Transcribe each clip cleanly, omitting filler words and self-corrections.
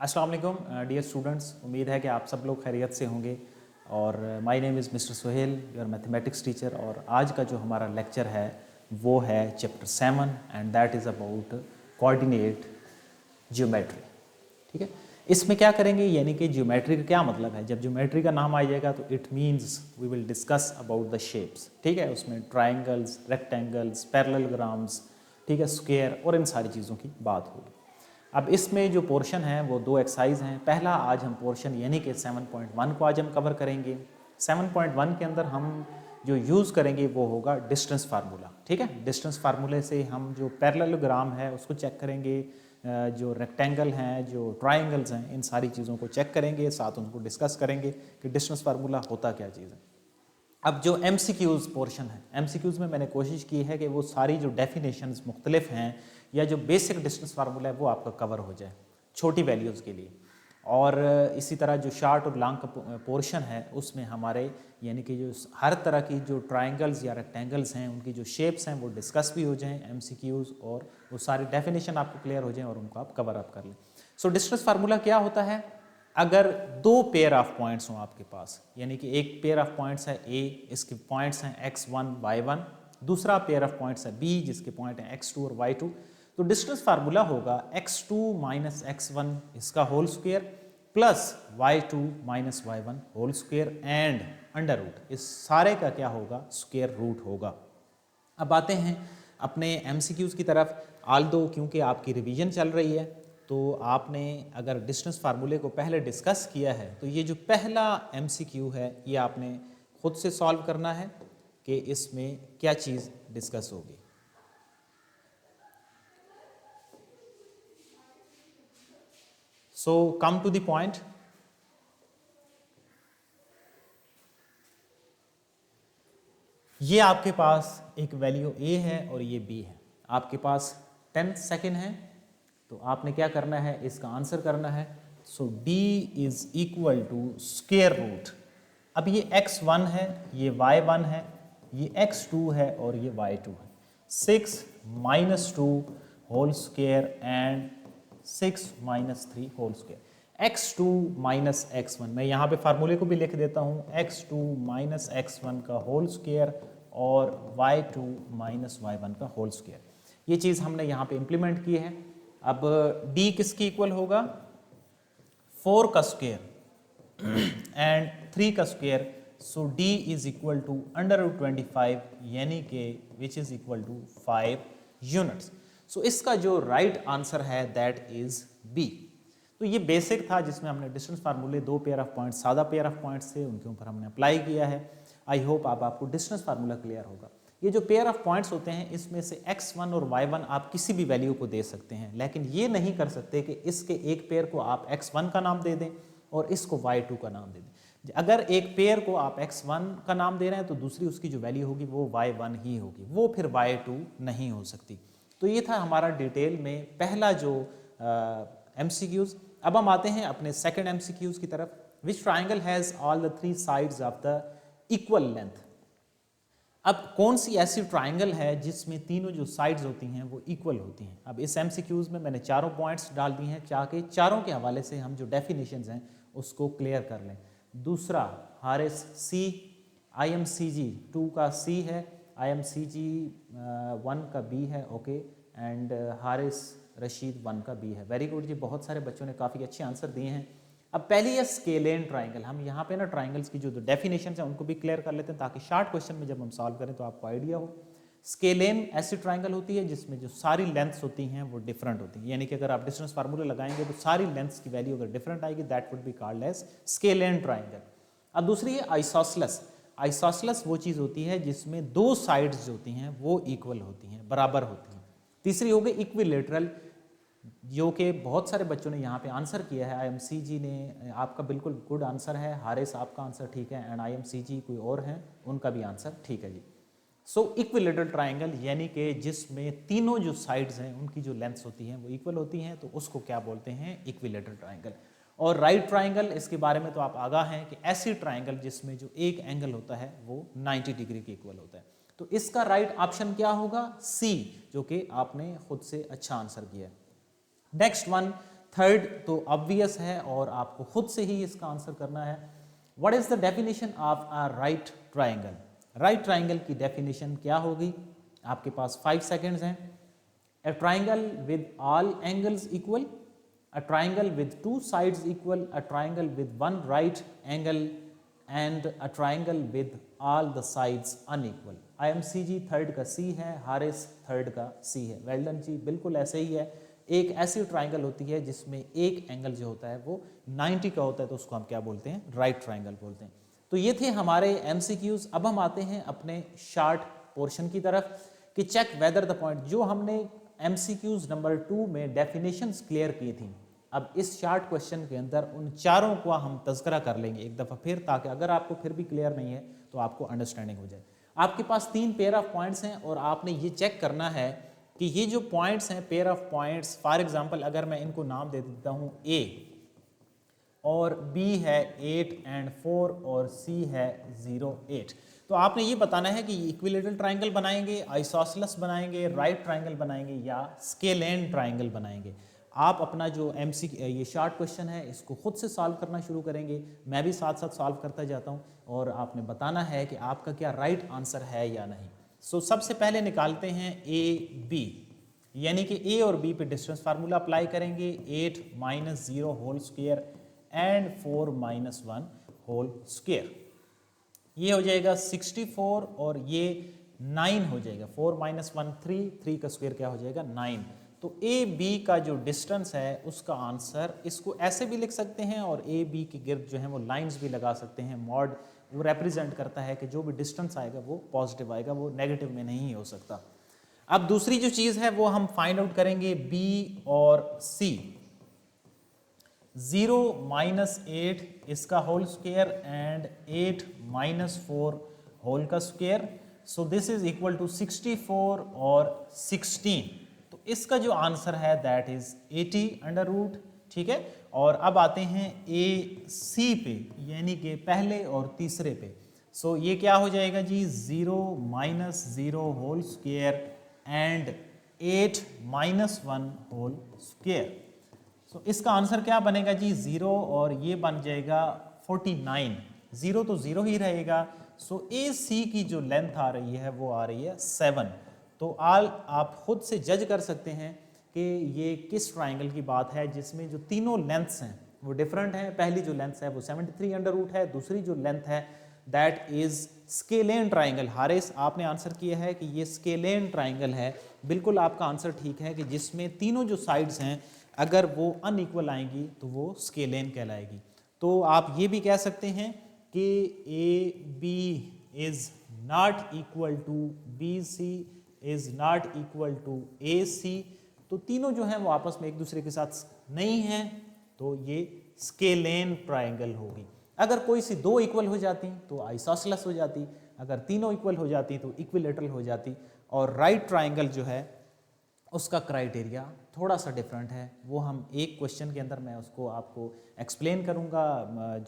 अस्सलाम वालेकुम dear students, उम्मीद है कि आप सब लोग खैरियत से होंगे। और my name is mister Sohail, your mathematics teacher. और आज का जो हमारा लेक्चर है वो है chapter 7 and that is about coordinate geometry. ठीक है, इसमें क्या करेंगे, यानी कि ज्योमेट्री का क्या मतलब है। जब ज्योमेट्री का नाम आ जाएगा तो it means we will discuss about the shapes. ठीक है, उसमें ट्राइंगल्स, रेक्टेंगल्स, पैरेललोग्राम्स, ठीक है, स्क्वायर और इन सारी चीज़ों की बात होगी। अब इसमें जो पोर्शन है वो दो एक्सरसाइज हैं। पहला आज हम पोर्शन यानी कि 7.1 को आज हम कवर करेंगे। 7.1 के अंदर हम जो यूज़ करेंगे वो होगा डिस्टेंस फार्मूला। ठीक है, डिस्टेंस फार्मूले से हम जो पैरेललोग्राम है उसको चेक करेंगे, जो रेक्टेंगल हैं, जो ट्राइंगल्स हैं, इन सारी चीज़ों को चेक करेंगे, साथ उनको डिस्कस करेंगे कि डिस्टेंस फार्मूला होता क्या चीज़ है। अब जो MCQs पोर्शन है, MCQs में मैंने कोशिश की है कि वो सारी जो डेफिनेशंस मुख्तलिफ हैं या जो बेसिक डिस्टेंस फार्मूला है वो आपका कवर हो जाए छोटी वैल्यूज़ के लिए। और इसी तरह जो शार्ट और लॉन्ग का पोर्शन है उसमें हमारे यानी कि जो हर तरह की जो ट्राइंगल्स या रेक्टेंगल्स हैं उनकी जो शेप्स हैं वो डिस्कस भी हो जाएं MCQs, और वो सारी डेफिनेशन आपको क्लियर हो जाएं और उनको आप कवर अप कर लें। सो डिस्टेंस फार्मूला क्या होता है, अगर दो पेयर ऑफ पॉइंट्स हों आपके पास, यानी कि एक पेयर ऑफ पॉइंट्स है A, इसके पॉइंट्स हैं x1 y1, दूसरा पेयर ऑफ पॉइंट्स है B जिसके पॉइंट हैं x2 और y2, तो डिस्टेंस फार्मूला होगा x2 माइनस x1 इसका whole square plus y2 minus y1 whole square and under root, इस सारे का क्या होगा, स्क्वायर रूट होगा। अब आते हैं अपने MCQs की तरफ। आल्दो क्योंकि आपकी रिवीजन चल रही है तो आपने अगर डिस्टेंस फार्मूले को पहले डिस्कस किया है तो ये जो पहला MCQ है ये आपने खुद से सॉल्व करना है कि इसमें क्या चीज़ डिस्कस होगी। सो कम टू द पॉइंट। ये आपके पास एक वैल्यू A है और ये B है, आपके पास 10 सेकेंड है, तो आपने क्या करना है, इसका आंसर करना है। So D is equal to square root. अब ये x1 है, ये y1 है, ये x2 है और ये y2 है। 6 minus 2 whole square and 6 minus 3 whole square. x2 minus x1, मैं यहाँ पे फार्मूले को भी लिख देता हूँ, x2 माइनस x1 का होल स्क्वायर और y2 माइनस y1 का होल स्क्वायर। ये चीज़ हमने यहाँ पे इम्प्लीमेंट की है। अब D किसकी इक्वल होगा, 4 का स्क्वायर एंड 3 का square. So D is equal to under root 25 यानी कि which is equal to 5 units. So इसका जो राइट आंसर है दैट इज B। तो ये बेसिक था जिसमें हमने डिस्टेंस फार्मूले दो पेयर ऑफ पॉइंट्स, सादा पेयर ऑफ पॉइंट्स थे, उनके ऊपर हमने अप्लाई किया है। आई होप अब आपको डिस्टेंस फार्मूला क्लियर होगा। ये जो पेयर ऑफ पॉइंट्स होते हैं इसमें से x1 और y1 आप किसी भी वैल्यू को दे सकते हैं, लेकिन ये नहीं कर सकते कि इसके एक पेयर को आप x1 का नाम दे दें और इसको y2 का नाम दे दें। अगर एक पेयर को आप x1 का नाम दे रहे हैं तो दूसरी उसकी जो वैल्यू होगी वो y1 ही होगी, वो फिर y2 नहीं हो सकती। तो ये था हमारा डिटेल में पहला जो MCQs। अब हम आते हैं अपने सेकंड MCQs की तरफ। विच triangle has all the 3 sides of the equal length. अब कौन सी ऐसी ट्राइंगल है जिसमें तीनों जो साइड्स होती हैं वो इक्वल होती हैं। अब इस MCQs में मैंने चारों पॉइंट्स डाल दिए हैं ताकि चारों के हवाले से हम जो डेफिनेशंस हैं उसको क्लियर कर लें। दूसरा हारिस C, IMCG 2 का C है, IMCG 1 का B है, ओके, एंड हारिस रशीद 1 का B है। वेरी गुड जी, बहुत सारे बच्चों ने काफ़ी अच्छे आंसर दिए हैं। अब पहली है स्केलेन ट्राइंगल। हम यहाँ पे ना ट्राइंगल्स की जो डेफिनेशन है उनको भी क्लियर कर लेते हैं ताकि शार्ट क्वेश्चन में जब हम सॉल्व करें तो आपको आइडिया हो। स्केलेन ऐसी ट्राइंगल होती है जिसमें जो सारी लेंथ्स होती हैं वो डिफरेंट होती हैं, यानी कि अगर आप डिस्टेंस फार्मूला लगाएंगे तो सारी लेंथ्स की वैल्यू अगर डिफरेंट आएगी that would be called as scalene triangle. अब दूसरी है आइसोसेलेस। आइसोसेलेस वो चीज़ होती है जिसमें दो साइड्स जो होती हैं वो इक्वल होती हैं, बराबर होती हैं। तीसरी हो गई इक्विलेटरल, जो कि बहुत सारे बच्चों ने यहाँ पे आंसर किया है। IMCG ने, आपका बिल्कुल गुड आंसर है, हारिस आपका आंसर ठीक है, एंड IMCG कोई और हैं उनका भी आंसर ठीक है जी। सो इक्विलेटरल ट्राइंगल यानी कि जिसमें तीनों जो साइड्स हैं उनकी जो लेंथ्स होती हैं वो इक्वल होती हैं, तो उसको क्या बोलते हैं, इक्विलेटरल ट्राइंगल। और राइट ट्राइंगल, इसके बारे में तो आप आगाह हैं कि ऐसी ट्राइंगल जिसमें जो एक एंगल होता है वो 90 डिग्री के इक्वल होता है। तो इसका राइट ऑप्शन क्या होगा, C, जो कि आपने खुद से अच्छा आंसर किया है। नेक्स्ट वन थर्ड तो ऑब्वियस है और आपको खुद से ही इसका आंसर करना है। What is the definition of a right triangle? Right triangle की डेफिनेशन क्या होगी? आपके पास 5 सेकेंड्स हैं। A triangle with all angles equal, a triangle with two sides equal, a triangle with one right angle and a triangle with all the sides unequal. IMCG third का C है, Haris third का C है। Well done जी, बिल्कुल ऐसे ही है। एक ऐसी triangle होती है जिसमें एक एंगल जो होता है वो 90 का होता है, तो उसको हम क्या बोलते हैं? राइट ट्राइंगल बोलते हैं। तो ये थे हमारे MCQs। अब हम आते हैं अपने शार्ट पोर्शन की तरफ कि चेक वेदर द पॉइंट। जो हमने MCQs नंबर 2 में डेफिनेशंस क्लियर की थी, अब इस शार्ट क्वेश्चन के अंदर उन चारों का हम तज़करा कर लेंगे एक दफ़ा फिर, ताकि अगर आपको फिर भी क्लियर नहीं है तो आपको अंडरस्टैंडिंग हो जाए। आपके पास 3 पेयर ऑफ पॉइंट्स हैं और आपने ये चेक करना है कि ये जो पॉइंट्स हैं, pair of points, for example अगर मैं इनको नाम दे देता हूँ A और B है 8 and 4 और C है 0 8, तो आपने ये बताना है कि इक्विलेटरल ट्राइंगल बनाएंगे, आइसोसेलेस बनाएंगे, राइट ट्राइंगल बनाएंगे या स्केलेन ट्राइंगल बनाएंगे। आप अपना जो ये शार्ट क्वेश्चन है इसको खुद से सॉल्व करना शुरू करेंगे, मैं भी साथ साथ सॉल्व करता जाता हूँ और आपने बताना है कि आपका क्या राइट आंसर है या नहीं। सो सबसे पहले निकालते हैं AB, यानी कि A और B पे डिस्टेंस फार्मूला अप्लाई करेंगे। 8 - 0 whole square and 4 - 1 whole square, ये हो जाएगा 64 और ये 9 हो जाएगा। 4 - 1 3 का स्क्वायर क्या हो जाएगा? 9। तो ए बी का जो डिस्टेंस है उसका आंसर, इसको ऐसे भी लिख सकते हैं और ए बी के गिर्द जो है वो लाइंस भी लगा सकते हैं। मॉड वो रिप्रेजेंट करता है कि जो भी डिस्टेंस आएगा वो पॉजिटिव आएगा, वो नेगेटिव में नहीं हो सकता। अब दूसरी जो चीज़ है वो हम फाइंड आउट करेंगे बी और सी। 0 - 8 इसका होल स्क्वायर एंड 8 - 4 होल का square, so this is equal to 64 और 16। तो इसका जो आंसर है दैट इज 80√, ठीक है। और अब आते हैं ए सी पे, यानी कि पहले और तीसरे पे। सो ये क्या हो जाएगा जी? 0 - 0 whole square and 8 - 1 whole square. So इसका आंसर क्या बनेगा जी? 0 और ये बन जाएगा 49। 0 तो 0 ही रहेगा। सो ए सी की जो लेंथ आ रही है वो आ रही है 7। तो आप खुद से जज कर सकते हैं कि ये किस ट्राइंगल की बात है जिसमें जो तीनों लेंथ्स हैं वो डिफरेंट हैं। पहली जो लेंथ है वो 73√, है। दूसरी जो लेंथ है that is scalene triangle. Haris आपने आंसर किया है कि ये स्केलेन ट्राइंगल है। बिल्कुल आपका आंसर ठीक है कि जिसमें तीनों जो साइड्स हैं अगर वो अनइक्वल आएंगी तो वो स्केलेन कहलाएगी। तो आप ये भी कह सकते हैं कि A B is not equal to B C is not equal to A C. तो तीनों जो हैं वो आपस में एक दूसरे के साथ नहीं हैं, तो ये स्केलेन ट्राइंगल होगी। अगर कोई सी दो इक्वल हो जाती तो आइसोसेलेस हो जाती, अगर तीनों इक्वल हो जाती तो इक्विलेटरल हो जाती। और राइट ट्राइंगल जो है उसका क्राइटेरिया थोड़ा सा डिफरेंट है, वो हम एक क्वेश्चन के अंदर मैं उसको आपको एक्सप्लेन करूंगा।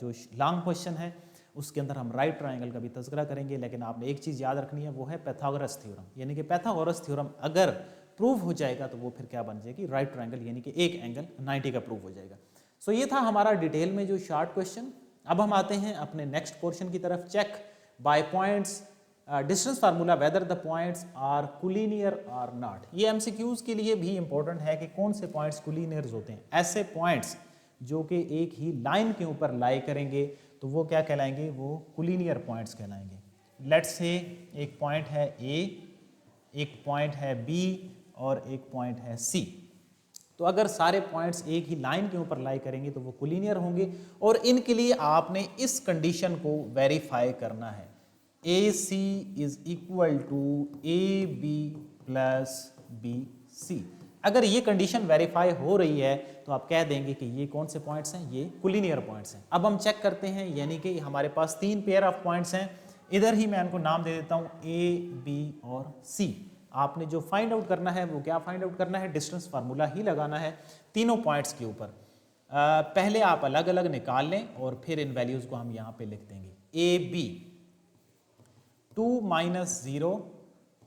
जो लॉन्ग क्वेश्चन है उसके अंदर हम राइट ट्राइंगल का भी तज़किरा करेंगे, लेकिन आपने एक चीज़ याद रखनी है, वो है पैथागोरस थ्योरम। यानी कि पैथागोरस थ्योरम अगर प्रूव हो जाएगा तो वो फिर क्या बन जाएगी? राइट ट्राइंगल, यानी कि एक एंगल 90 का प्रूव हो जाएगा। सो ये था हमारा डिटेल में जो शार्ट क्वेश्चन। अब हम आते हैं अपने नेक्स्ट पोर्शन की तरफ। Check by points distance formula whether the points are collinear or not. ये एमसीक्यूज के लिए भी इंपॉर्टेंट है कि कौन से पॉइंट्स कोलिनियर्स होते हैं। ऐसे पॉइंट्स जो कि एक ही लाइन के ऊपर लाई करेंगे तो वो क्या कहलाएंगे? वो कोलिनियर पॉइंट्स कहलाएंगे। लेट्स से एक पॉइंट है ए, एक पॉइंट है बी और एक पॉइंट है सी। तो अगर सारे पॉइंट्स एक ही लाइन के ऊपर लाई करेंगे तो वो कोलिनियर होंगे, और इनके लिए आपने इस कंडीशन को वेरीफाई करना है। A C is equal to A B plus B C. अगर ये कंडीशन वेरीफाई हो रही है तो आप कह देंगे कि ये कौन से पॉइंट्स हैं? ये कोलिनियर पॉइंट्स हैं। अब हम चेक करते हैं, यानी कि हमारे पास 3 पेयर ऑफ पॉइंट्स हैं। इधर ही मैं इनको नाम दे देता हूँ ए, बी और सी। आपने जो फाइंड आउट करना है वो क्या फाइंड आउट करना है? डिस्टेंस फार्मूला ही लगाना है तीनों पॉइंट्स के ऊपर। पहले आप अलग अलग निकाल लें और फिर इन वैल्यूज़ को हम यहाँ पे लिख देंगे। ए बी 2 - 0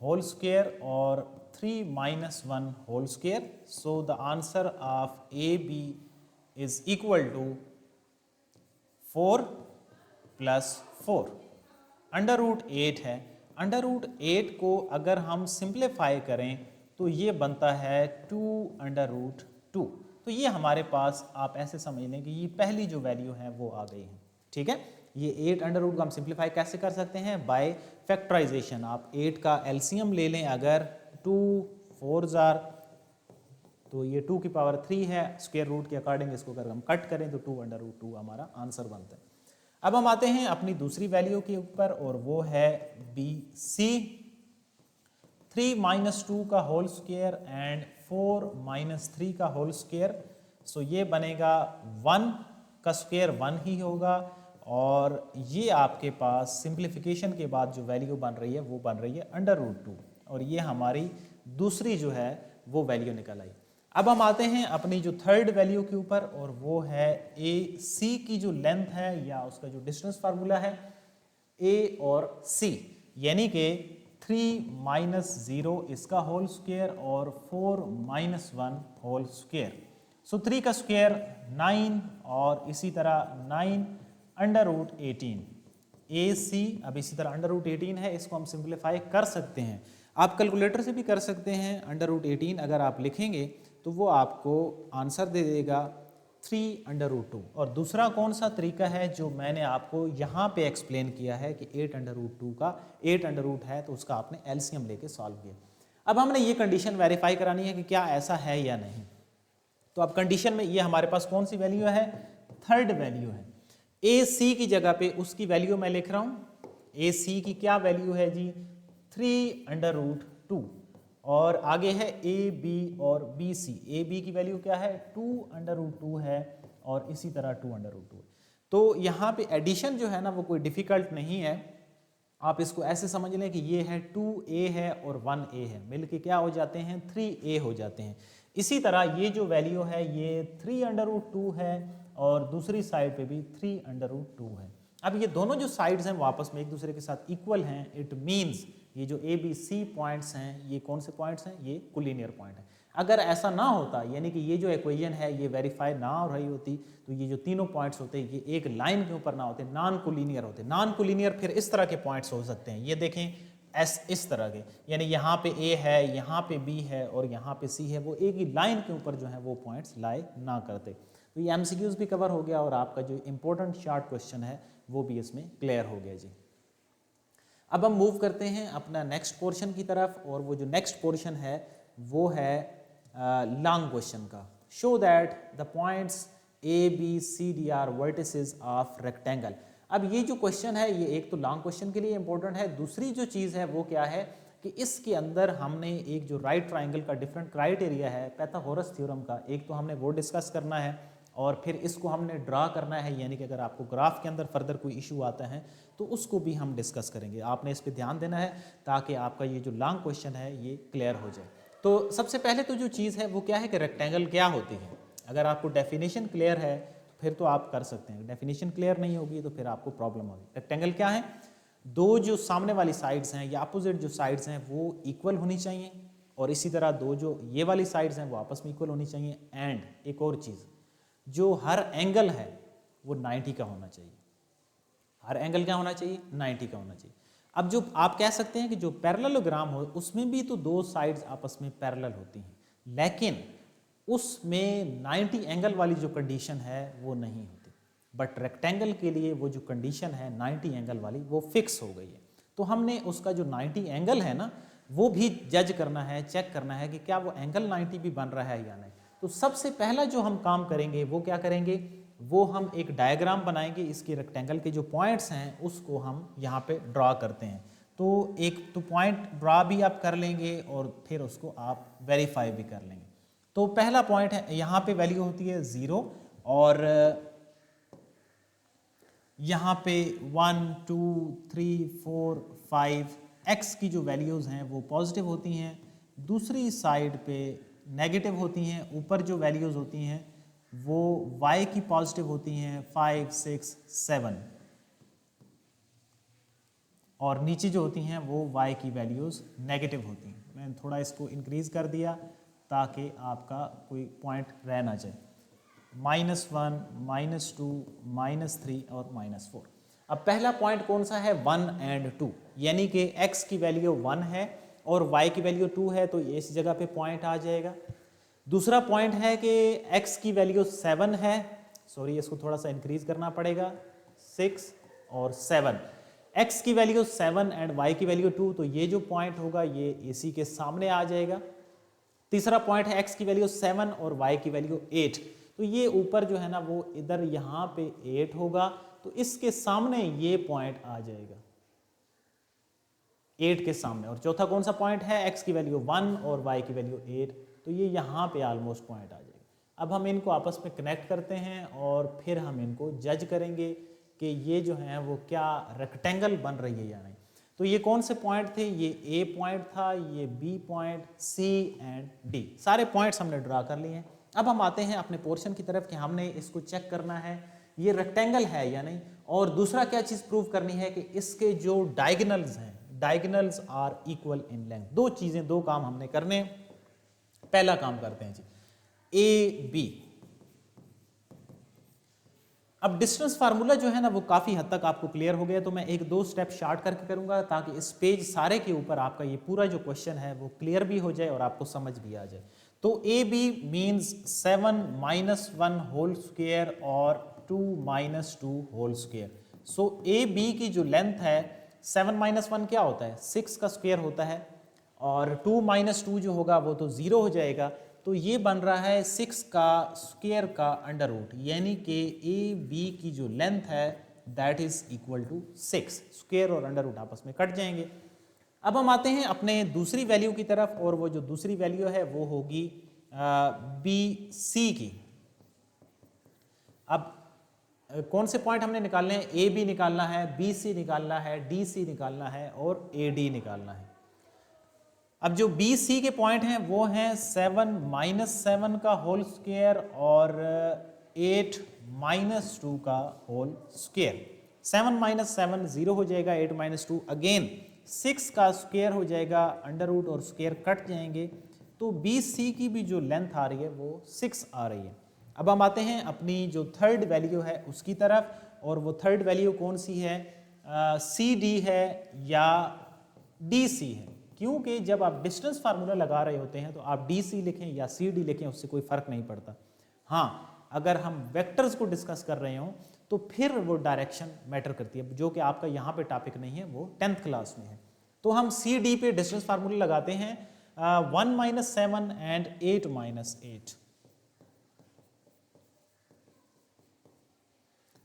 होल स्क्वायर और 3 - 1 whole square. So the answer of A B is equal to 4 plus 4, under root 8 है। अंडर रूट 8 को अगर हम सिंप्लीफाई करें तो ये बनता है 2 अंडर रूट 2। तो ये हमारे पास आप ऐसे समझ लें कि ये पहली जो वैल्यू है वो आ गई है, ठीक है। ये 8 अंडर रूट को हम सिंप्लीफाई कैसे कर सकते हैं? By factorisation. आप 8 का एलसीएम ले लें, अगर 2 4 जार तो ये 2 की पावर 3 है, स्क्वायर रूट के अकॉर्डिंग इसको अगर हम कट करें तो 2 अंडर रूट 2 हमारा आंसर बनता है। अब हम आते हैं अपनी दूसरी वैल्यू के ऊपर और वो है बी सी। 3 माइनस 2 का होल स्क्वायर एंड 4 माइनस 3 का होल स्क्वायर। सो ये बनेगा 1 का स्क्वायर 1 ही होगा, और ये आपके पास सिंप्लीफिकेशन के बाद जो वैल्यू बन रही है वो बन रही है अंडर रूट 2, और ये हमारी दूसरी जो है वो वैल्यू निकल आई। अब हम आते हैं अपनी जो थर्ड वैल्यू के ऊपर और वो है ए सी की जो लेंथ है या उसका जो डिस्टेंस फार्मूला है ए और सी, यानी कि 3 माइनस 0 इसका होल स्क्वायर और 4 माइनस 1 होल स्क्वायर। सो 3 का स्क्वायर 9 और इसी तरह 9 अंडर रूट 18 ए सी। अब इसी तरह अंडर रूट 18 है, इसको हम सिंप्लीफाई कर सकते हैं, आप कैलकुलेटर से भी कर सकते हैं। अंडर रूट 18 अगर आप लिखेंगे तो वो आपको आंसर दे देगा 3 अंडर रूट 2। और दूसरा कौन सा तरीका है जो मैंने आपको यहाँ पे एक्सप्लेन किया है कि 8 अंडर रूट 2 का 8 अंडर रूट है तो उसका आपने एलसीएम लेके सॉल्व किया। अब हमने ये कंडीशन वेरीफाई करानी है कि क्या ऐसा है या नहीं। तो अब कंडीशन में ये हमारे पास कौन सी वैल्यू है? थर्ड वैल्यू है। ए सी की जगह पे उसकी वैल्यू मैं लिख रहा हूँ। ए सी की क्या वैल्यू है जी? 3 अंडर रूट 2, और आगे है ए बी और बी सी। ए बी की वैल्यू क्या है? 2 अंडर रूट 2 है, और इसी तरह 2 अंडर रूट 2। तो यहाँ पे एडिशन जो है ना वो कोई डिफिकल्ट नहीं है, आप इसको ऐसे समझ लें कि ये है 2a है और 1a है, मिलके क्या हो जाते हैं? 3a हो जाते हैं। इसी तरह ये जो वैल्यू है ये 3 अंडर रूट 2 है, और दूसरी साइड पे भी 3 अंडर रूट 2 है। अब ये दोनों जो साइड्स हैं वो आपस में एक दूसरे के साथ इक्वल हैं। इट मीन्स ये जो ए बी सी पॉइंट्स हैं ये कौन से पॉइंट्स हैं? ये कोलिनियर पॉइंट है। अगर ऐसा ना होता, यानी कि ये जो इक्वेशन है ये वेरीफाई ना हो रही होती, तो ये जो तीनों पॉइंट्स होते ये एक लाइन के ऊपर ना होते, नॉन कोलिनियर होते। नॉन कोलिनियर फिर इस तरह के पॉइंट्स हो सकते हैं, ये देखें इस तरह के, यानी यहाँ पे ए है, यहाँ पे बी है और यहाँ पे सी है, वो एक ही लाइन के ऊपर जो है वो पॉइंट्स लाई ना करते। तो ये एमसीक्यूज भी कवर हो गया और आपका जो इंपॉर्टेंट शॉर्ट क्वेश्चन है वो भी इसमें क्लियर हो गया जी। अब हम मूव करते हैं अपना नेक्स्ट पोर्शन की तरफ, और वो जो नेक्स्ट पोर्शन है वो है लॉन्ग क्वेश्चन का। Show that the points A B C D are vertices of rectangle. अब ये जो क्वेश्चन है ये एक तो लॉन्ग क्वेश्चन के लिए इंपॉर्टेंट है, दूसरी जो चीज़ है वो क्या है कि इसके अंदर हमने एक जो राइट ट्राइंगल का डिफरेंट क्राइटेरिया है पाइथागोरस थ्योरम का, एक तो हमने वो डिस्कस करना है, और फिर इसको हमने ड्रा करना है, यानी कि अगर आपको ग्राफ के अंदर फर्दर कोई इशू आता है तो उसको भी हम डिस्कस करेंगे। आपने इस पर ध्यान देना है ताकि आपका ये जो लॉन्ग क्वेश्चन है ये क्लियर हो जाए। तो सबसे पहले तो जो चीज़ है वो क्या है कि रेक्टेंगल क्या होती है। अगर आपको डेफिनेशन क्लियर है फिर तो आप कर सकते हैं, डेफिनेशन क्लियर नहीं होगी तो फिर आपको प्रॉब्लम होगी। रेक्टेंगल क्या है? दो जो सामने वाली साइड्स हैं या अपोजिट जो साइड्स हैं वो इक्वल होनी चाहिए, और इसी तरह दो जो ये वाली साइड्स हैं वो आपस में इक्वल होनी चाहिए। एंड एक और चीज़, जो हर एंगल है वो 90 का होना चाहिए। हर एंगल क्या होना चाहिए? 90 का होना चाहिए। अब जो आप कह सकते हैं कि जो पैरेललोग्राम हो उसमें भी तो दो साइड्स आपस में पैरेलल होती हैं, लेकिन उसमें 90 एंगल वाली जो कंडीशन है वो नहीं होती। बट रेक्टेंगल के लिए वो जो कंडीशन है 90 एंगल वाली वो फिक्स हो गई है। तो हमने उसका जो 90 एंगल है ना वो भी जज करना है, चेक करना है कि क्या वो एंगल 90 भी बन रहा है या नहीं। तो सबसे पहला जो हम काम करेंगे वो क्या करेंगे, वो हम एक डायग्राम बनाएंगे। इसके रेक्टेंगल के जो पॉइंट्स हैं उसको हम यहाँ पे ड्रा करते हैं। तो एक तो पॉइंट ड्रा भी आप कर लेंगे और फिर उसको आप वेरीफाई भी कर लेंगे। तो पहला पॉइंट है, यहाँ पे वैल्यू होती है 0, और यहाँ पे 1 2 3 4 5 x की जो वैल्यूज़ हैं वो पॉजिटिव होती हैं, दूसरी साइड पे नेगेटिव होती हैं। ऊपर जो वैल्यूज़ होती हैं वो y की पॉजिटिव होती हैं 5 6 7, और नीचे जो होती हैं वो y की वैल्यूज़ नेगेटिव होती हैं। मैंने थोड़ा इसको इंक्रीज़ कर दिया ताकि आपका कोई पॉइंट रह ना जाए। -1, -2, -3 और -4। अब पहला पॉइंट कौन सा है, 1 और 2, यानी कि x की वैल्यू 1 है और y की वैल्यू 2 है, तो इस जगह पे पॉइंट आ जाएगा। दूसरा पॉइंट है कि x की वैल्यू 7 है, सॉरी इसको थोड़ा सा इंक्रीज करना पड़ेगा, 6 और 7, x की वैल्यू 7 एंड y की वैल्यू 2, तो ये जो पॉइंट होगा ये इसी के सामने आ जाएगा। तीसरा पॉइंट है x की वैल्यू 7 और y की वैल्यू 8, तो ये ऊपर जो है ना वो इधर यहाँ पे 8 होगा, तो इसके सामने ये पॉइंट आ जाएगा 8 के सामने। और चौथा कौन सा पॉइंट है, x की वैल्यू 1 और y की वैल्यू 8, तो ये यहाँ पे ऑलमोस्ट पॉइंट आ जाएगा। अब हम इनको आपस में कनेक्ट करते हैं और फिर हम इनको जज करेंगे कि ये जो है वो क्या रेक्टेंगल बन रही है या नहीं। तो ये कौन से पॉइंट थे, ये A पॉइंट था, ये B point, C and D, सारे पॉइंट्स हमने ड्रा कर लिए हैं। अब हम आते हैं अपने पोर्शन की तरफ कि हमने इसको चेक करना है ये रेक्टेंगल है या नहीं, और दूसरा क्या चीज़ प्रूव करनी है कि इसके जो डायगोनल्स हैं, diagonals are equal in length. दो चीज़ें, दो काम हमने करने। पहला काम करते हैं जी, AB। अब डिस्टेंस फार्मूला जो है ना वो काफ़ी हद तक आपको क्लियर हो गया, तो मैं एक दो स्टेप शार्ट करके करूंगा ताकि इस पेज सारे के ऊपर आपका ये पूरा जो क्वेश्चन है वो क्लियर भी हो जाए और आपको समझ भी आ जाए। तो AB मीन्स 7 - 1 होल स्क्वायर और 2 - 2 होल स्क्वायर। सो AB की जो लेंथ है 7 - 1 क्या होता है, 6 का स्क्वायर होता है, और 2 - 2 जो होगा वो तो 0 हो जाएगा, तो ये बन रहा है 6 का स्क्वायर का अंडर रूट, यानी कि AB की जो लेंथ है that is equal to 6। Square और अंडर रूट आपस में कट जाएंगे। अब हम आते हैं अपने दूसरी वैल्यू की तरफ, और वो जो दूसरी वैल्यू है वो होगी BC की। अब कौन से पॉइंट हमने निकालने हैं, AB निकालना है, BC निकालना है, DC निकालना है और AD निकालना है। अब जो BC के पॉइंट हैं वो हैं 7 - 7 का होल स्क्वायर और 8 - 2 का होल स्क्वायर। 7 - 7 0 हो जाएगा, 8 - 2 अगेन 6 का स्क्वायर हो जाएगा, अंडर रूट और स्क्वायर कट जाएंगे, तो BC की भी जो लेंथ आ रही है वो 6 आ रही है। अब हम आते हैं अपनी जो थर्ड वैल्यू है उसकी तरफ, और वो थर्ड वैल्यू कौन सी है, CD है या DC है। क्योंकि जब आप डिस्टेंस फार्मूला लगा रहे होते हैं तो आप DC लिखें या CD लिखें उससे कोई फर्क नहीं पड़ता। हाँ, अगर हम वेक्टर्स को डिस्कस कर रहे हों तो फिर वो डायरेक्शन मैटर करती है, जो कि आपका यहाँ पे टॉपिक नहीं है, वो 10th क्लास में है। तो हम CD पे डिस्टेंस फार्मूला लगाते हैं 1 - 7 एंड 8 - 8।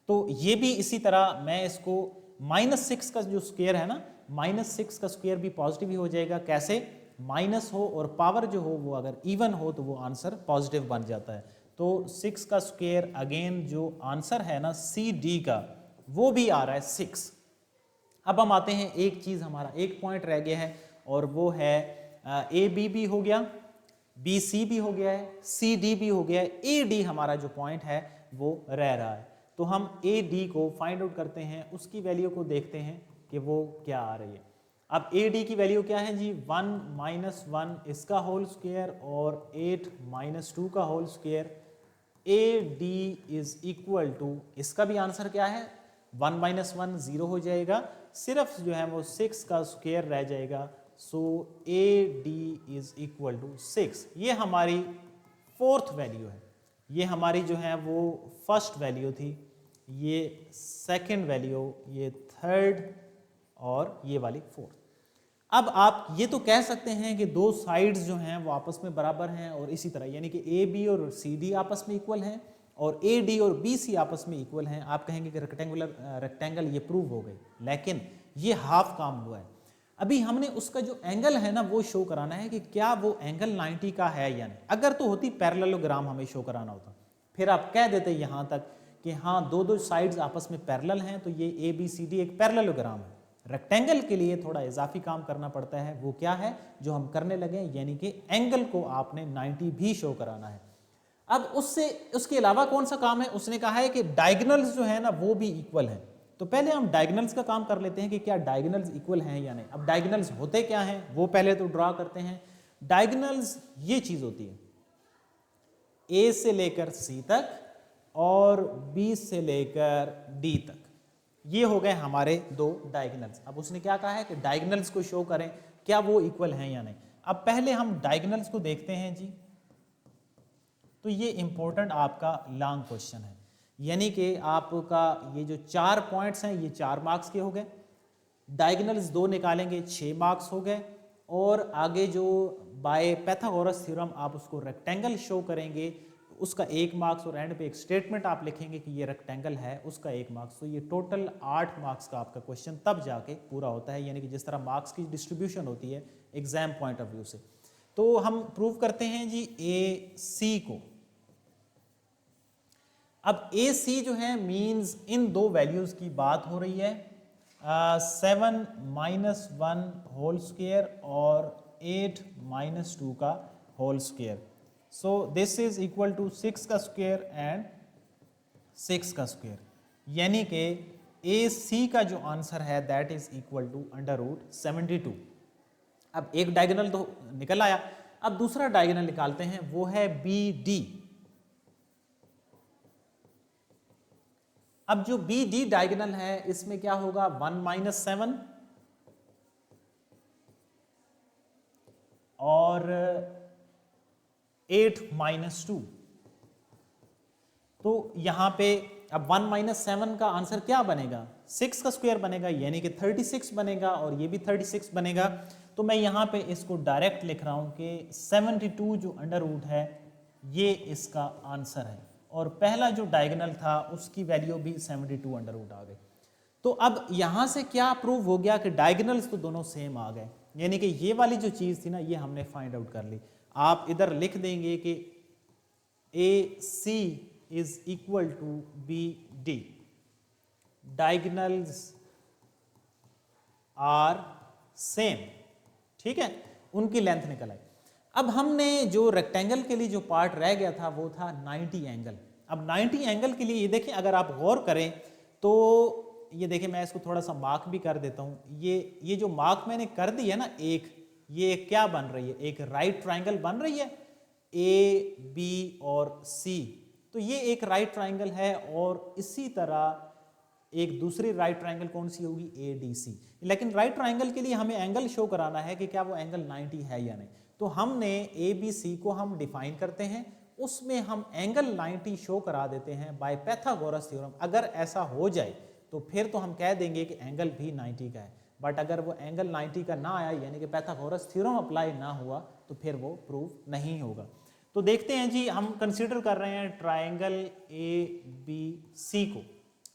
तो ये भी इसी तरह मैं इसको -6 का जो स्क्वायर है ना, -6 का स्क्वायर भी पॉजिटिव ही हो जाएगा। कैसे, माइनस हो और पावर जो हो वो अगर इवन हो तो वो आंसर पॉजिटिव बन जाता है। तो 6 का स्क्वायर अगेन जो आंसर है ना CD का वो भी आ रहा है 6। अब हम आते हैं, एक चीज़ हमारा एक पॉइंट रह गया है और वो है AB भी हो गया, BC भी हो गया है, CD भी हो गया है, AD हमारा जो पॉइंट है वो रह रहा है। तो हम AD को फाइंड आउट करते हैं, उसकी वैल्यू को देखते हैं कि वो क्या आ रही है। अब AD की वैल्यू क्या है जी, 1 - 1 इसका होल स्क्वायर और 8 - 2 का whole square. AD is equal to, इसका भी आंसर क्या है, 1 - 1 0 हो जाएगा, सिर्फ जो है वो 6 का स्क्वायर रह जाएगा। सो AD इज इक्वल टू 6। ये हमारी फोर्थ वैल्यू है, ये हमारी जो है वो फर्स्ट वैल्यू थी, ये सेकंड वैल्यू, ये थर्ड और ये वाली फोर्थ। अब आप ये तो कह सकते हैं कि दो साइड्स जो हैं वो आपस में बराबर हैं, और इसी तरह यानी कि AB और CD आपस में इक्वल हैं और AD और BC आपस में इक्वल हैं। आप कहेंगे कि रेक्टेंगल ये प्रूव हो गई, लेकिन ये हाफ काम हुआ है। अभी हमने उसका जो एंगल है ना वो शो कराना है कि क्या वो एंगल 90 का है या नहीं। अगर तो होती पैरेललोग्राम हमें शो कराना होता, फिर आप कह देते यहाँ तक कि हाँ दो साइड्स आपस में पैरेलल हैं, तो ये ABCD एक पैरेललोग्राम है। रेक्टेंगल के लिए थोड़ा इजाफी काम करना पड़ता है, वो क्या है जो हम करने लगे, यानी कि एंगल को आपने 90 भी शो कराना है। अब उसके अलावा कौन सा काम है, उसने कहा है कि डायगोनल्स जो है ना वो भी इक्वल हैं। तो पहले हम डायगोनल्स का काम कर लेते हैं कि क्या डायगोनल्स इक्वल हैं या नहीं। अब डायगोनल्स होते क्या हैं वो पहले तो ड्रा करते हैं। डायगोनल्स ये चीज होती है, A से लेकर C तक और B से लेकर D तक। ये हो गए हमारे दो डायगोनल्स। अब उसने क्या कहा है कि डायगोनल्स को शो करें क्या वो इक्वल हैं या नहीं। अब पहले हम डायगोनल्स को देखते हैं जी। तो ये इंपॉर्टेंट आपका लॉन्ग क्वेश्चन है, यानी कि आपका ये जो 4 पॉइंट्स हैं ये 4 मार्क्स के हो गए, डायगोनल्स 2 निकालेंगे 6 मार्क्स हो गए, और आगे जो बाय पैथागोरस थ्योरम आप उसको रेक्टेंगल शो करेंगे उसका 1 मार्क्स, और एंड पे एक स्टेटमेंट आप लिखेंगे कि ये रेक्टेंगल है उसका 1 मार्क्स। तो ये टोटल 8 मार्क्स का आपका क्वेश्चन तब जाके पूरा होता है, यानी कि जिस तरह मार्क्स की डिस्ट्रीब्यूशन होती है एग्जाम पॉइंट ऑफ व्यू से। तो हम प्रूव करते हैं जी ए सी को। अब ए सी जो है मीन्स इन दो वैल्यूज की बात हो रही है, 7 माइनस 1 होल स्क्वायर और 8 माइनस 2 का whole square. So this is equal to 6 का स्क्वायर एंड 6 का स्क्वायर, यानी कि ए सी का जो आंसर है दैट इज इक्वल टू √72। अब एक डायगोनल तो निकल आया, अब दूसरा डायगोनल निकालते हैं, वो है बी डी। अब जो बी डी डायगोनल है इसमें क्या होगा, 1 माइनस 7 और 8 माइनस 2। तो यहां पे अब 1 माइनस 7 का आंसर क्या बनेगा, 6 का स्क्वायर बनेगा, यानी कि 36 बनेगा, और ये भी 36 बनेगा। तो मैं यहां पे इसको डायरेक्ट लिख रहा हूं कि 72 जो अंडर रूट है ये इसका आंसर है, और पहला जो डायगोनल था उसकी वैल्यू भी 72 अंडर रूट आ गई। तो अब यहां से क्या प्रूव हो गया कि डायगोनल्स तो दोनों सेम आ गए, यानी कि ये वाली जो चीज थी ना ये हमने फाइंड आउट कर ली। आप इधर लिख देंगे कि A C is equal to B D, diagonals are same, ठीक है, उनकी लेंथ निकल आई। अब हमने जो रेक्टेंगल के लिए जो पार्ट रह गया था वो था 90 एंगल। अब 90 एंगल के लिए ये देखिए, अगर आप गौर करें तो ये देखिए, मैं इसको थोड़ा सा मार्क भी कर देता हूं। ये जो मार्क मैंने कर दी है ना, ये क्या बन रही है, एक राइट ट्राइंगल बन रही है, ए बी और सी। तो ये एक राइट ट्राइंगल है, और इसी तरह एक दूसरी राइट ट्राइंगल कौन सी होगी, ए डी सी। लेकिन राइट ट्राइंगल के लिए हमें एंगल शो कराना है कि क्या वो एंगल 90 है या नहीं। तो हमने ए बी सी को हम डिफाइन करते हैं, उसमें हम एंगल 90 शो करा देते हैं बाय पैथागोरस थ्योरम। अगर ऐसा हो जाए तो फिर तो हम कह देंगे कि एंगल भी 90 का है, बट अगर वो एंगल 90 का ना आया, यानी कि पैथागोरस थ्योरम अप्लाई ना हुआ, तो फिर वो प्रूव नहीं होगा। तो देखते हैं जी, हम कंसीडर कर रहे हैं ट्राइंगल ए बी सी को।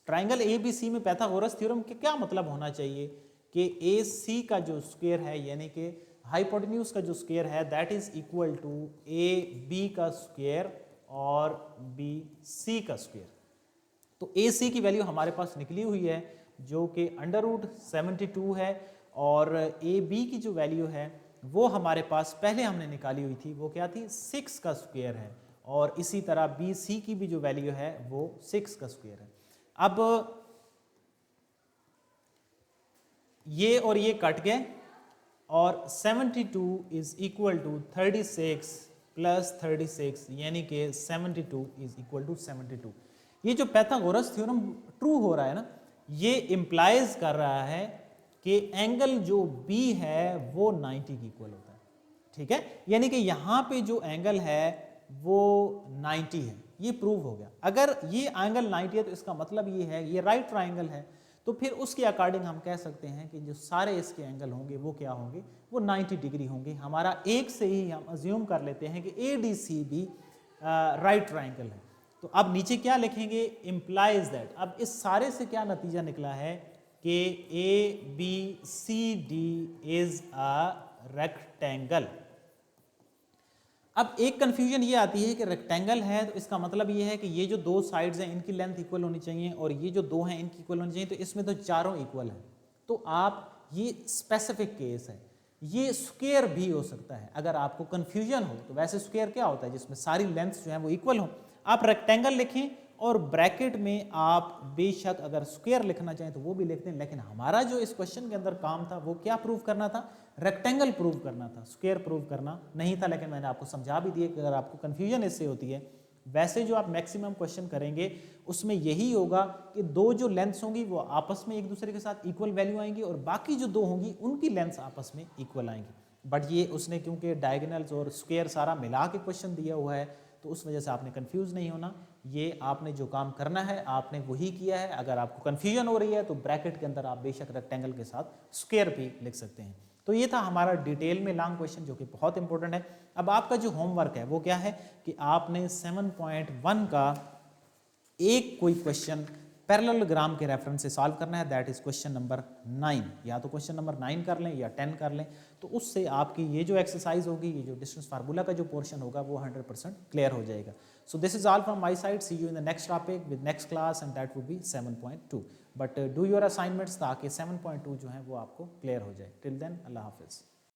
ट्राइंगल ए बी सी में पैथागोरस थ्योरम के क्या मतलब होना चाहिए कि ए सी का जो स्क्वायर है, यानी कि हाइपोटेन्यूज का जो स्क्वायर है that is equal to A B का स्क्वायर और बी सी का स्क्वायर। तो ए सी की वैल्यू हमारे पास निकली हुई है जो कि √72 है, और ए बी की जो वैल्यू है वो हमारे पास पहले हमने निकाली हुई थी, वो क्या थी, 6 का स्क्वायर है, और इसी तरह बी सी की भी जो वैल्यू है वो 6 का स्क्वायर है। अब ये और ये कट गए, और 72 इज इक्वल टू 36 प्लस 36, यानी कि 72 इज इक्वल टू 72। ये जो पैथागोरस थ्योरम ट्रू हो रहा है ना, ये इंप्लाइज कर रहा है कि एंगल जो B है वो 90 की इक्वल होता है, ठीक है, यानी कि यहाँ पे जो एंगल है वो 90 है, ये प्रूव हो गया। अगर ये एंगल 90 है तो इसका मतलब ये है ये राइट ट्राइंगल है, तो फिर उसके अकॉर्डिंग हम कह सकते हैं कि जो सारे इसके एंगल होंगे वो क्या होंगे, वो 90 डिग्री होंगे। हमारा एक से ही हम अज्यूम कर लेते हैं कि ए डी सी भी राइट ट्राइंगल है। तो अब नीचे क्या लिखेंगे, इम्प्लाइज दैट। अब इस सारे से क्या नतीजा निकला है कि A B C D is a rectangle. अब एक कंफ्यूजन ये आती है कि रेक्टेंगल है तो इसका मतलब ये है कि ये जो दो साइड्स हैं इनकी लेंथ इक्वल होनी चाहिए, और ये जो दो हैं इनकी इक्वल होनी चाहिए, तो इसमें तो चारों इक्वल हैं। तो आप ये स्पेसिफिक केस है, ये स्क्वायर भी हो सकता है। अगर आपको कंफ्यूजन हो तो वैसे स्क्वायर क्या होता है, जिसमें सारी लेंथ्स जो हैं वो इक्वल हो। आप रेक्टेंगल लिखें और ब्रैकेट में आप बेशक अगर स्क्वायर लिखना चाहें तो वो भी लिखते हैं, लेकिन हमारा जो इस क्वेश्चन के अंदर काम था वो क्या प्रूव करना था, रेक्टेंगल प्रूव करना था, स्क्वायर प्रूव करना नहीं था। लेकिन मैंने आपको समझा भी दिया कि अगर आपको कंफ्यूजन इससे होती है वैसे जो आप मैक्सिमम क्वेश्चन करेंगे उसमें यही होगा कि दो जो लेंथ्स होंगी वो आपस में एक दूसरे के साथ इक्वल वैल्यू आएंगी और बाकी जो दो होंगी उनकी लेंथ्स आपस में इक्वल आएंगी। बट ये उसने क्योंकि डायगोनल्स और स्क्वायर सारा मिला के क्वेश्चन दिया हुआ है तो उस वजह से आपने कंफ्यूज नहीं होना। ये आपने जो काम करना है आपने वही किया है। अगर आपको कंफ्यूजन हो रही है तो ब्रैकेट के अंदर आप बेशक रेक्टेंगल के साथ स्क्वायर भी लिख सकते हैं। तो ये था हमारा डिटेल में लॉन्ग क्वेश्चन जो कि बहुत इंपॉर्टेंट है। अब आपका जो होमवर्क है वो क्या है कि आपने 7.1 का एक कोई क्वेश्चन पैरेललोग्राम के रेफरेंस से सॉल्व करना है, दैट इज क्वेश्चन नंबर 9। या तो क्वेश्चन नंबर 9 कर लें या 10 कर लें, तो उससे आपकी ये जो एक्सरसाइज होगी, ये जो डिस्टेंस फार्मूला का जो पोर्शन होगा वो 100% क्लियर हो जाएगा। So this is all from my side, see you in the next topic with next class and that would be 7.2। But do your assignments ताकि 7.2 जो है वो आपको क्लियर हो जाए। टिल देन अल्लाह हाफिज़।